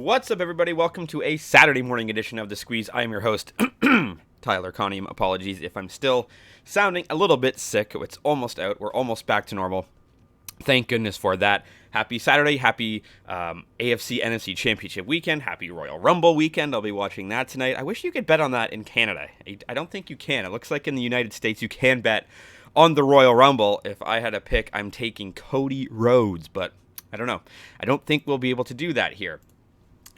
What's up, everybody? Welcome to a Saturday morning edition of The Squeeze. I am your host, Tyler Conium. Apologies if I'm still sounding a little bit sick. It's almost out. We're almost back to normal. Thank goodness for that. Happy Saturday. Happy AFC NFC Championship weekend. Happy Royal Rumble weekend. I'll be watching that tonight. I wish you could bet on that in Canada. I don't think you can. It looks like in the United States you can bet on the Royal Rumble. If I had a pick, I'm taking Cody Rhodes, but I don't know. I don't think we'll be able to do that here.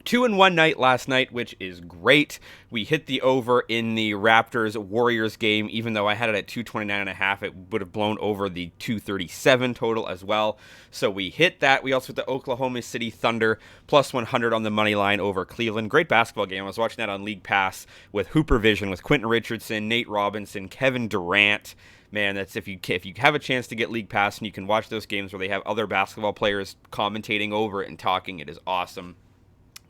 2-1 night last night, which is great. We hit the over in the Raptors-Warriors game, even though I had it at 229.5. It would have blown over the 237 total as well. So we hit that. We also hit the Oklahoma City Thunder plus 100 on the money line over Cleveland. Great basketball game. I was watching that on League Pass with Hooper Vision, with Quentin Richardson, Nate Robinson, Kevin Durant. Man, that's if you have a chance to get League Pass and you can watch those games where they have other basketball players commentating over it and talking, it is awesome.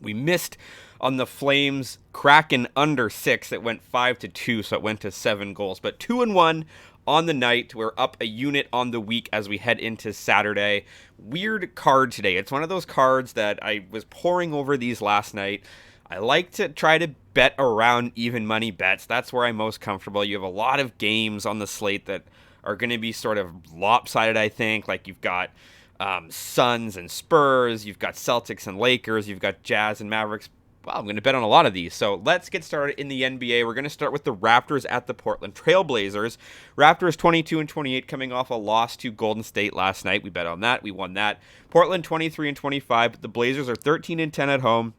We missed on the Flames Kraken under 6. It went 5-2, so it went to 7 goals. But 2-1 on the night. We're up a unit on the week as we head into Saturday. Weird card today. It's one of those cards that I was poring over these last night. I like to try to bet around even money bets. That's where I'm most comfortable. You have a lot of games on the slate that are going to be sort of lopsided, I think. Like you've got Suns and Spurs, you've got Celtics and Lakers, you've got Jazz and Mavericks. Well, I'm going to bet on a lot of these. So let's get started in the NBA. We're going to start with the Raptors at the Portland Trailblazers. Raptors 22-28 coming off a loss to Golden State last night. We bet on that. We won that. Portland 23-25. The Blazers are 13-10 at home.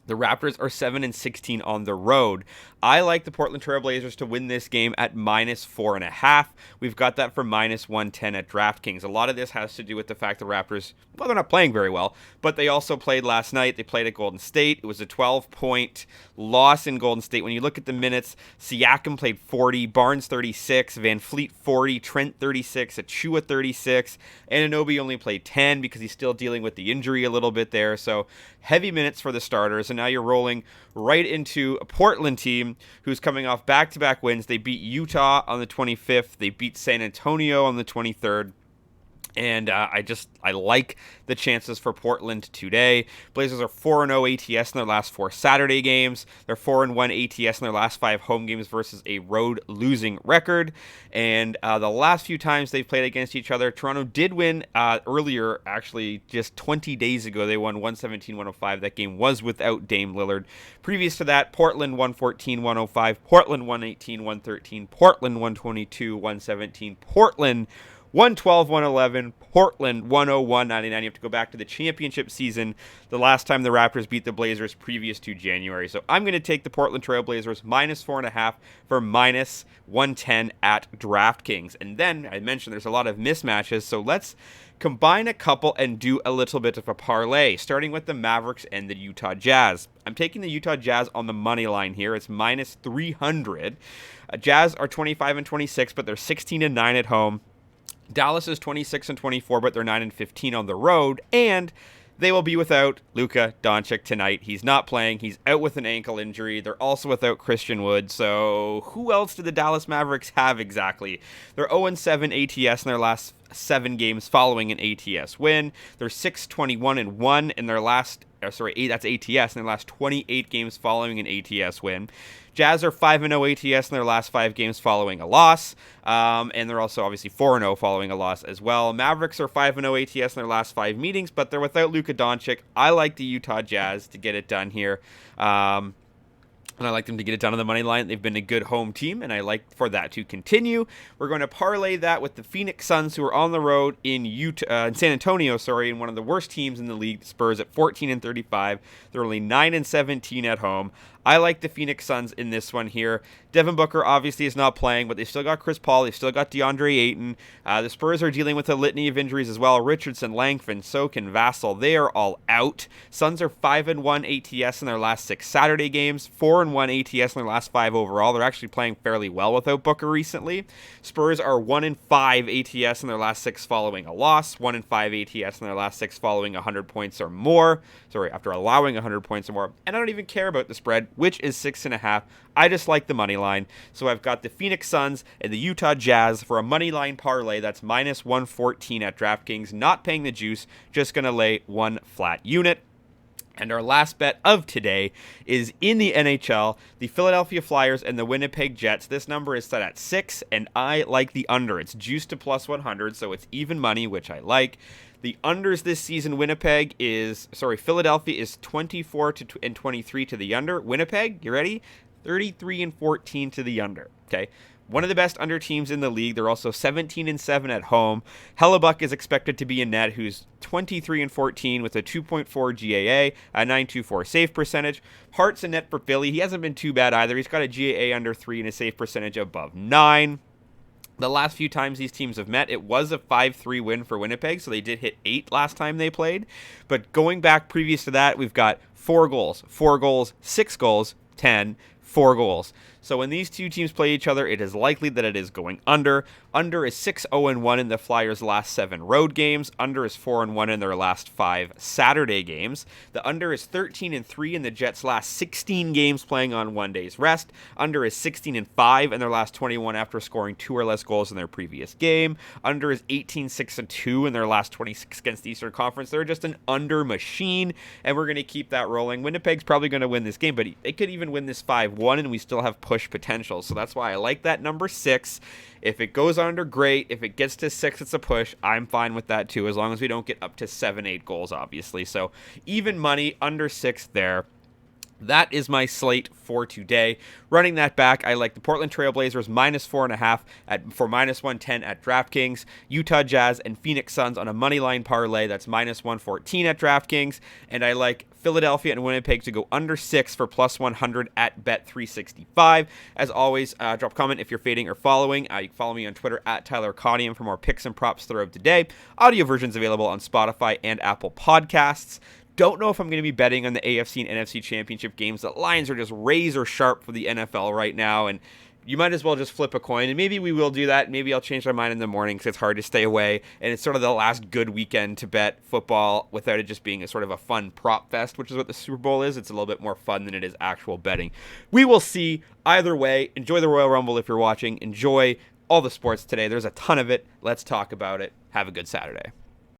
The Raptors are 7-16 on the road. I like the Portland Trailblazers to win this game at -4.5. We've got that for -110 at DraftKings. A lot of this has to do with the fact the Raptors, well, they're not playing very well, but they also played last night. They played at Golden State. It was a 12-point loss in Golden State. When you look at the minutes, Siakam played 40, Barnes 36, Van Fleet 40, Trent 36, Achua 36, Anunoby only played 10 because he's still dealing with the injury a little bit there. So heavy minutes for the starters, and now you're rolling right into a Portland team who's coming off back-to-back wins. They beat Utah on the 25th. They beat San Antonio on the 23rd. And I like the chances for Portland today. Blazers are 4-0 ATS in their last 4 Saturday games. They're 4-1 ATS in their last 5 home games versus a road losing record. And the last few times they've played against each other, Toronto did win earlier, actually just 20 days ago. They won 117-105. That game was without Dame Lillard. Previous to that, Portland 114-105. Portland 118-113. Portland 122-117. Portland 112-111, Portland 101-99. You have to go back to the championship season, the last time the Raptors beat the Blazers previous to January. So I'm going to take the Portland Trailblazers -4.5 for -110 at DraftKings. And then I mentioned there's a lot of mismatches, so let's combine a couple and do a little bit of a parlay, starting with the Mavericks and the Utah Jazz. I'm taking the Utah Jazz on the money line here. It's -300. Jazz are 25-26, but they're 16-9 at home. Dallas is 26-24, but they're 9-15 on the road, and they will be without Luka Doncic tonight. He's not playing. He's out with an ankle injury. They're also without Christian Wood. So who else do the Dallas Mavericks have exactly? They're 0-7 ATS in their last 7 games following an ATS win. They're 6-21-1 in their last. That's ATS in their last 28 games following an ATS win. Jazz are 5-0 ATS in their last 5 games following a loss, and they're also obviously 4-0 following a loss as well. Mavericks are 5-0 ATS in their last 5 meetings, but they're without Luka Doncic. I like the Utah Jazz to get it done here. And I like them to get it done on the money line. They've been a good home team, and I like for that to continue. We're going to parlay that with the Phoenix Suns, who are on the road in San Antonio, and one of the worst teams in the league. The Spurs at 14-35. They're only 9-17 at home. I like the Phoenix Suns in this one here. Devin Booker obviously is not playing, but they've still got Chris Paul. They've still got DeAndre Ayton. The Spurs are dealing with a litany of injuries as well. Richardson, Langford, Sokin, Vassell, they are all out. Suns are 5-1 ATS in their last 6 Saturday games, 4-1 ATS in their last 5 overall. They're actually playing fairly well without Booker recently. Spurs are 1-5 ATS in their last 6 following a loss, 1-5 ATS in their last 6 following 100 points or more. After allowing 100 points or more. And I don't even care about the spread, which is 6.5. I just like the money line. So I've got the Phoenix Suns and the Utah Jazz for a money line parlay. That's -114 at DraftKings. Not paying the juice, just going to lay one flat unit. And our last bet of today is in the NHL, the Philadelphia Flyers and the Winnipeg Jets. This number is set at 6, and I like the under. It's juiced to plus 100, so it's even money, which I like. The unders this season, Philadelphia is 24 and 23 to the under. Winnipeg, you ready? 33 and 14 to the under. Okay. One of the best under teams in the league. They're also 17 and 7 at home. Hellebuck is expected to be in net, who's 23 and 14 with a 2.4 GAA, a 924 save percentage. Hart's in net for Philly. He hasn't been too bad either. He's got a GAA under 3 and a save percentage above 9. The last few times these teams have met, it was a 5-3 win for Winnipeg, so they did hit 8 last time they played. But going back previous to that, we've got 4 goals, 6 goals, 10, 4 goals. So when these two teams play each other, it is likely that it is going under. Under is 6-0-1 in the Flyers' last 7 road games. Under is 4-1 in their last 5 Saturday games. The under is 13-3 in the Jets' last 16 games playing on 1 day's rest. Under is 16-5 in their last 21 after scoring 2 or less goals in their previous game. Under is 18-6-2 in their last 26 against the Eastern Conference. They're just an under machine, and we're going to keep that rolling. Winnipeg's probably going to win this game, but they could even win this 5-1, and we still have push potential. So that's why I like that number 6. If it goes under, great. If it gets to 6, it's a push. I'm fine with that too, as long as we don't get up to 7-8 goals, obviously. So even money, under 6 there. That is my slate for today. Running that back, I like the Portland Trailblazers -4.5 for -110 at DraftKings. Utah Jazz and Phoenix Suns on a moneyline parlay. That's -114 at DraftKings. And I like Philadelphia and Winnipeg to go under 6 for +100 at Bet365. As always, drop a comment if you're fading or following. You can follow me on Twitter at Tyler Conium for more picks and props throughout the day. Audio versions available on Spotify and Apple Podcasts. Don't know if I'm going to be betting on the AFC and NFC Championship games. The lines are just razor sharp for the NFL right now, and you might as well just flip a coin, and maybe we will do that. Maybe I'll change my mind in the morning because it's hard to stay away, and it's sort of the last good weekend to bet football without it just being a sort of a fun prop fest, which is what the Super Bowl is. It's a little bit more fun than it is actual betting. We will see. Either way, enjoy the Royal Rumble if you're watching. Enjoy all the sports today. There's a ton of it. Let's talk about it. Have a good Saturday.